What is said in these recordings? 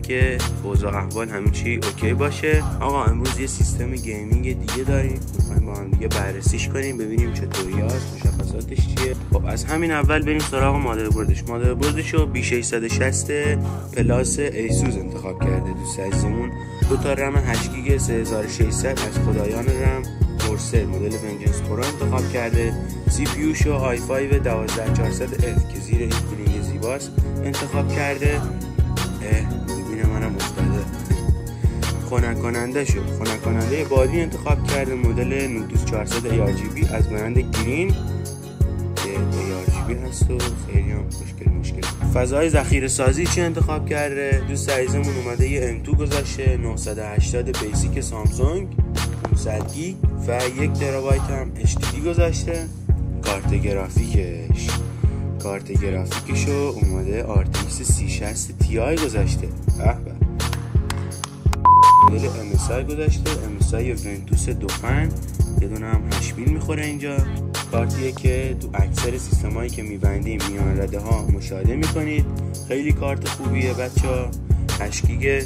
که اوضاع احوال همه چی اوکی باشه. آقا امروز یه سیستم گیمینگ دیگه داریم، میخوایم با هم دیگه بررسیش کنیم ببینیم چطوری هست، مشخصاتش چیه. خب از همین اول بریم سراغ مادربردش رو B660 پلاس ایسوس انتخاب کرده دوست عزیزمون. 2 تا رم 8 گیگ 3600 از خدایان رم کورسر مدل ونجنس پرو انتخاب کرده. سی پی یو شو i5 12400F که زیر این کولینگ زیباست انتخاب کرده. میبینه منم افتاده. خنک کننده بادی انتخاب کرده مدل نوتوس 400 ARGB از برند گرین که ARGB هست و خیلی هم مشکل. فضای ذخیره سازی چی انتخاب کرده دوست عزیزمون؟ اومده یه M2 گذاشته 980 بیسیک سامسونگ 500 گیگ و 1 ترابایت هم HDD گذاشته. کارت گرافیکشو اومده RTX 3060 Ti گذاشته. مدل MSI گذاشته، MSI ونتوس 2 فن، یه دونه هم 8000 میخوره اینجا. کارتیه که تو اکثر سیستمایی که میبندیم میان رده ها مشاهده میکنید. خیلی کارت خوبیه بچه‌ها، 8 گیگ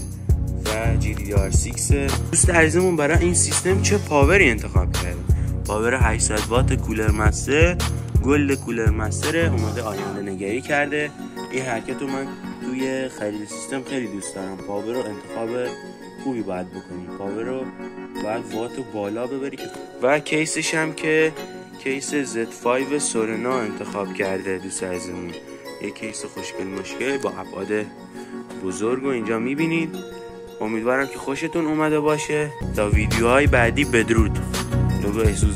و GDDR6. دوست عزیزمون برای این سیستم چه پاوری انتخاب کرده؟ پاور 800 وات کولر مستر، گلد کولر مستر اومده آینده نگری کرده. این حرکت رو من توی خرید سیستم خیلی دوست دارم. پاور رو انتخاب خوبی باید بکنی، پاور رو باید وات رو بالا ببری. و کیسش هم که کیس Z5 سورنا انتخاب کرده دوست عزیزمون. یک کیس خوشگل با ابعاد بزرگ و اینجا میبینید. امیدوارم که خوشتون اومده باشه. تا ویدیوهای بعدی بدرود. لوگو ایسوس.